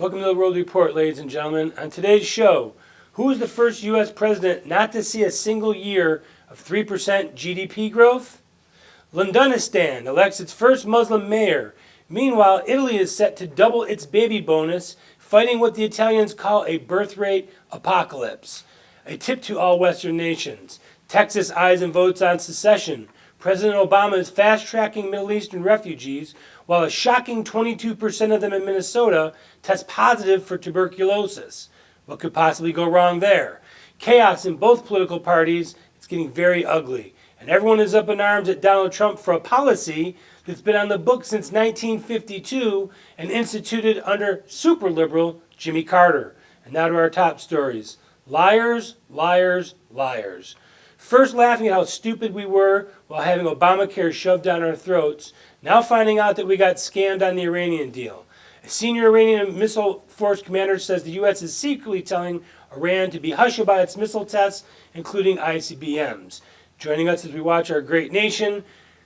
Welcome to the World Report, ladies and gentlemen. On today's show, who is the first U.S. president not to see a single year of 3% GDP growth? Londonistan elects its first Muslim mayor. Meanwhile, Italy is set to double its baby bonus, fighting what the Italians call a birth rate apocalypse. A tip to all Western nations. Texas eyes and votes on secession. President Obama is fast-tracking Middle Eastern refugees, while a shocking 22% of them in Minnesota test positive for tuberculosis. What could possibly go wrong there? Chaos in both political parties. It's getting very ugly. And everyone is up in arms at Donald Trump for a policy that's been on the books since 1952 and instituted under super liberal Jimmy Carter. And now to our top stories. Liars, liars, liars. First laughing at how stupid we were while having Obamacare shoved down our throats, now finding out that we got scammed on the Iranian deal. A senior Iranian missile force commander says the U.S. is secretly telling Iran to be hush about its missile tests, including ICBMs. Joining us as we watch our great nation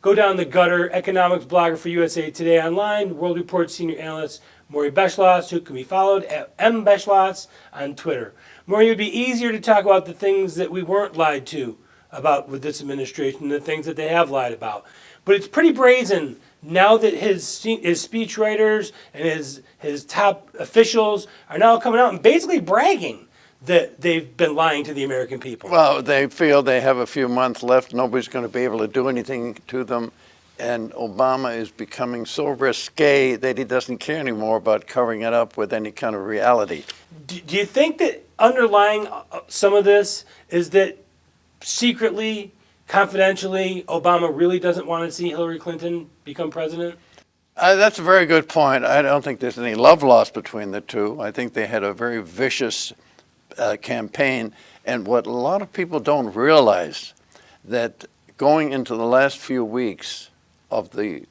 go down the gutter, economics blogger for USA Today Online, World Report senior analyst Maury Beschloss, who can be followed at mbeschloss on Twitter. Maury, it would be easier to talk about the things that we weren't lied to about with this administration, the things that they have lied about. But it's pretty brazen now that his speechwriters and his top officials are now coming out and basically bragging that they've been lying to the American people. Well, they feel they have a few months left. Nobody's going to be able to do anything to them. And Obama is becoming so risque that he doesn't care anymore about covering it up with any kind of reality. Do you think that underlying some of this is that secretly, confidentially, Obama really doesn't want to see Hillary Clinton become president? That's a very good point. I don't think there's any love lost between the two. I think they had a very vicious campaign. And what a lot of people don't realize, that going into the last few weeks of the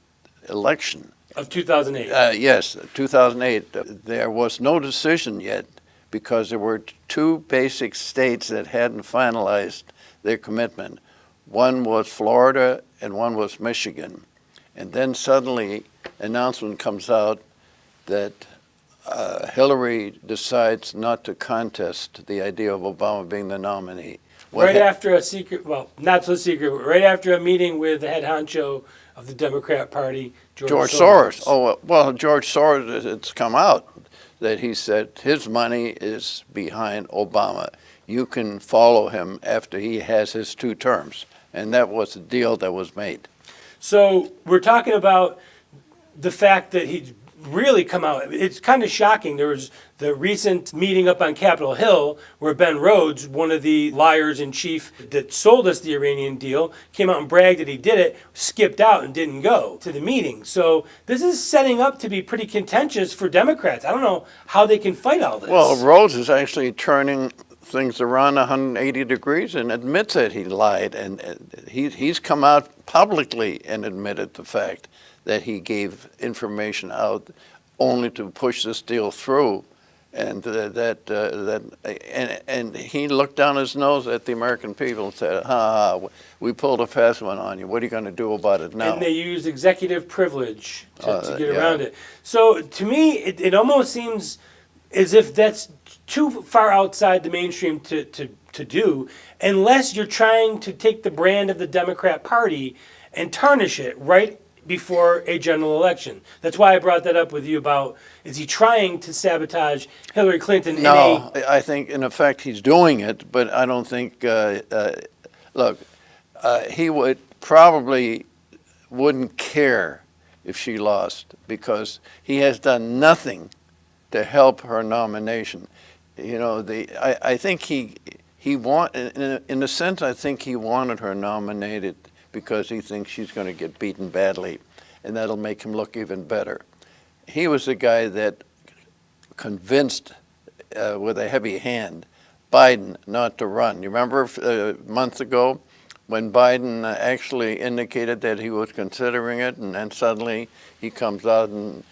election of 2008. Yes, 2008, there was no decision yet because there were two basic states that hadn't finalized their commitment. One was Florida and one was Michigan. And then suddenly an announcement comes out that Hillary decides not to contest the idea of Obama being the nominee. Right after a secret, well, not so secret, but right after a meeting with the head honcho of the Democrat Party, George Soros. Oh, well, George Soros, it's come out that he said his money is behind Obama. You can follow him after he has his 2 terms. And that was the deal that was made. So we're talking about the fact that he's really come out. It's kind of shocking. There was the recent meeting up on Capitol Hill where Ben Rhodes, one of the liars in chief that sold us the Iranian deal, came out and bragged that he did it, skipped out and didn't go to the meeting. So this is setting up to be pretty contentious for Democrats. I don't know how they can fight all this. Well, Rhodes is actually turning things around 180 degrees and admits that he lied. And he's come out publicly and admitted the fact that he gave information out only to push this deal through, and and he looked down his nose at the American people and said, "Ha ha, we pulled a fast one on you. What are you going to do about it now?" And they used executive privilege to get around it. So to me, it almost seems as if that's too far outside the mainstream to do, unless you're trying to take the brand of the Democrat Party and tarnish it right before a general election. That's why I brought that up with you about, is he trying to sabotage Hillary Clinton? No, I think in effect he's doing it, but I don't think, look, he would probably wouldn't care if she lost because he has done nothing to help her nomination. You know, I think in a sense, I think he wanted her nominated because he thinks she's going to get beaten badly, and that'll make him look even better. He was the guy that convinced, with a heavy hand, Biden not to run. You remember a month ago when Biden actually indicated that he was considering it, and then suddenly he comes out and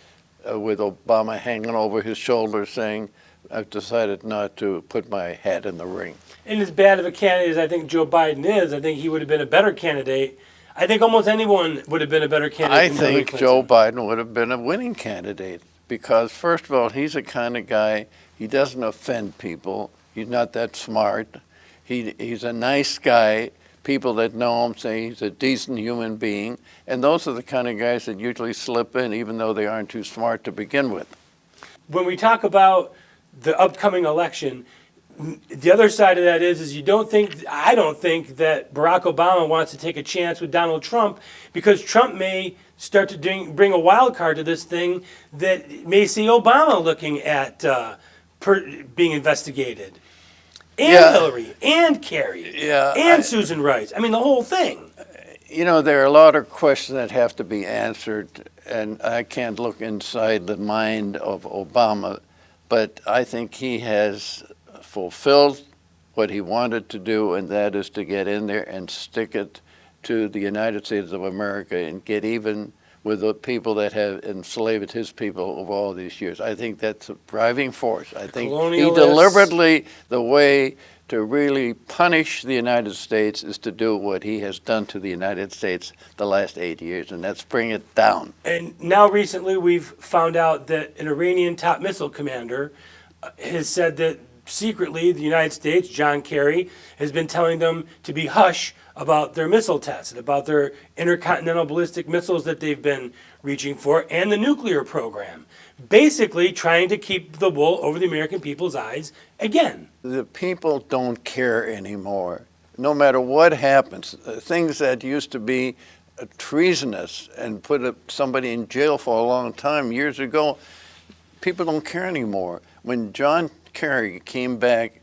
with Obama hanging over his shoulder saying, I've decided not to put my hat in the ring. And as bad of a candidate as I think Joe Biden is, I think he would have been a better candidate. I think almost anyone would have been a better candidate than Hillary Clinton. Joe Biden would have been a winning candidate because, first of all, he's the kind of guy, he doesn't offend people. He's not that smart. He's a nice guy. People that know him say he's a decent human being. And those are the kind of guys that usually slip in, even though they aren't too smart to begin with. When we talk about the upcoming election, the other side of that is I don't think that Barack Obama wants to take a chance with Donald Trump, because Trump may start to bring a wild card to this thing that may see Obama looking at being investigated. And Yeah. Hillary, and Kerry, Yeah, and Susan Rice. I mean, the whole thing. You know, there are a lot of questions that have to be answered, and I can't look inside the mind of Obama, but I think he has fulfilled what he wanted to do, and that is to get in there and stick it to the United States of America and get even with the people that have enslaved his people over all these years. I think that's a driving force. I think he Colonialists. deliberately, the way to really punish the United States is to do what he has done to the United States the last 8 years, and that's bring it down. And now recently we've found out that an Iranian top missile commander has said that secretly the United States, John Kerry, has been telling them to be hush about their missile tests and about their intercontinental ballistic missiles that they've been reaching for, and the nuclear program. Basically trying to keep the wool over the American people's eyes again. The people don't care anymore. No matter what happens, things that used to be treasonous and put somebody in jail for a long time years ago, people don't care anymore. When John Kerry came back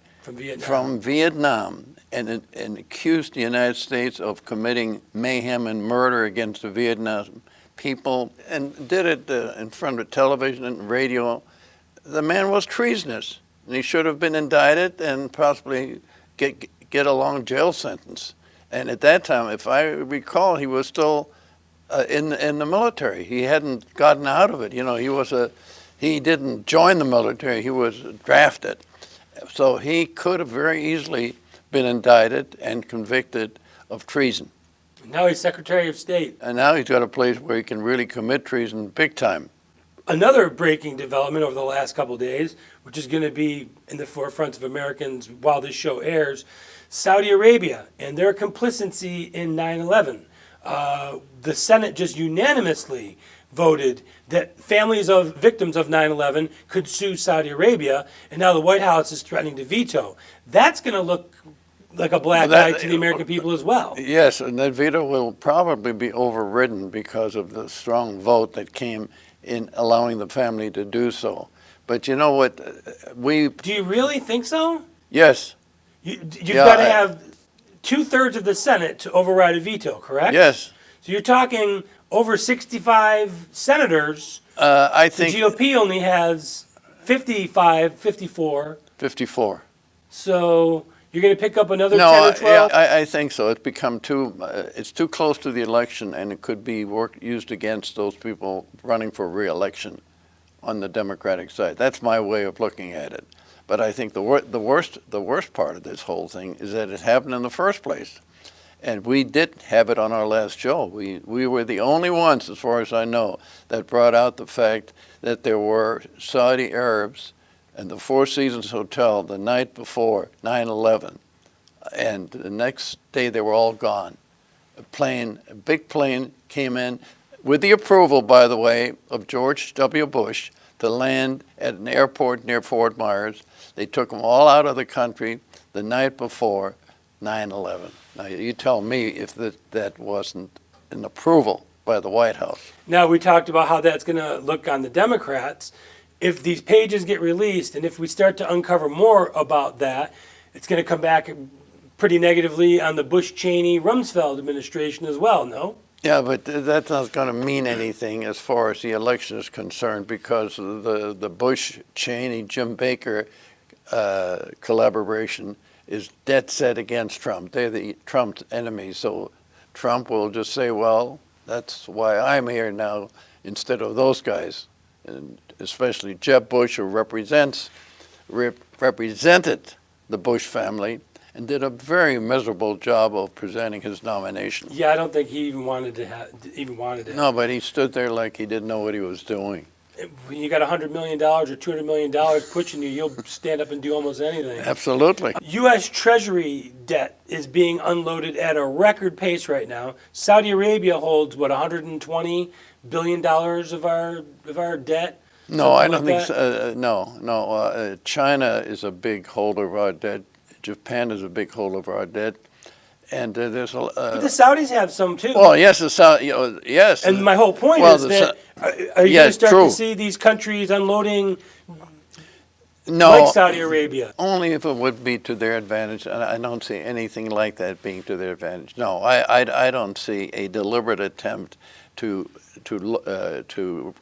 from Vietnam and accused the United States of committing mayhem and murder against the Vietnam people, and did it in front of television and radio, the man was treasonous, and he should have been indicted and possibly get a long jail sentence. And at that time, if I recall, he was still in the military. He hadn't gotten out of it. You know, he didn't join the military. He was drafted. So he could have very easily been indicted and convicted of treason. Now he's Secretary of State. And now he's got a place where he can really commit treason big time. Another breaking development over the last couple of days, which is going to be in the forefront of Americans while this show airs, Saudi Arabia and their complicity in 9/11. The Senate just unanimously voted that families of victims of 9/11 could sue Saudi Arabia, and now the White House is threatening to veto. That's going to look like a black eye to the American people as well. Yes, and that veto will probably be overridden because of the strong vote that came in allowing the family to do so. But you know what? Do you really think so? Yes. You've got to have 2/3 of the Senate to override a veto, correct? Yes. So you're talking over 65 senators. I think the GOP only has 55, 54. 54. So you're going to pick up another No, 10 or 12? I think so. It's become it's too close to the election, and it could be used against those people running for re-election on the Democratic side. That's my way of looking at it. But I think the worst part of this whole thing is that it happened in the first place. And we did have it on our last show. We were the only ones, as far as I know, that brought out the fact that there were Saudi Arabs in the Four Seasons Hotel the night before 9/11. And the next day they were all gone. A big plane came in with the approval, by the way, of George W. Bush to land at an airport near Fort Myers. They took them all out of the country the night before 9/11. Now, you tell me if that wasn't an approval by the White House. Now, we talked about how that's going to look on the Democrats. If these pages get released and if we start to uncover more about that, it's going to come back pretty negatively on the Bush-Cheney-Rumsfeld administration as well, no? Yeah, but that's not going to mean anything as far as the election is concerned, because the Bush-Cheney-Jim Baker collaboration is dead set against Trump. They're Trump's enemies. So Trump will just say, well, that's why I'm here now instead of those guys. And especially Jeb Bush, who represented the Bush family and did a very miserable job of presenting his nomination. Yeah, I don't think he even wanted to. No, but he stood there like he didn't know what he was doing. when you got $100 million or $200 million pushing you, you'll stand up and do almost anything. Absolutely. U.S. Treasury debt is being unloaded at a record pace right now. Saudi Arabia holds, what, $120 billion of our debt? No, I Something don't like think so. No. China is a big holder of our debt. Japan is a big holder of our debt. And there's a. But the Saudis have some too. Well, yes, yes. And my whole point Well, is that are you yeah, going to start true. to see these countries unloading No, like Saudi Arabia? only if it would be to their advantage. And I don't see anything like that being to their advantage. No, I don't see a deliberate attempt to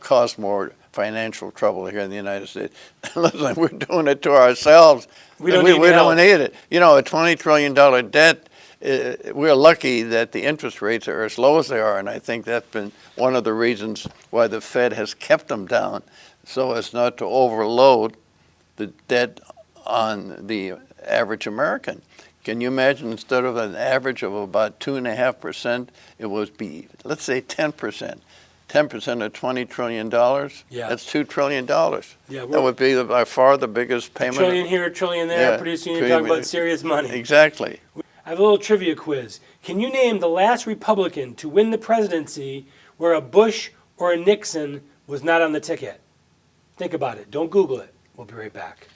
cause more financial trouble here in the United States. Listen, we're doing it to ourselves. We don't need help. need it. You know, a $20 trillion debt. We're lucky that the interest rates are as low as they are, and I think that's been one of the reasons why the Fed has kept them down, so as not to overload the debt on the average American. Can you imagine, instead of an average of about 2.5%, it would be, let's say, 10%. 10% of $20 trillion, Yeah. that's $2 trillion. Yeah, That would be by far the biggest payment. Trillion here, trillion there. Yeah, Pretty soon you're talking about serious money. Exactly. I have a little trivia quiz. Can you name the last Republican to win the presidency where a Bush or a Nixon was not on the ticket? Think about it. Don't Google it. We'll be right back.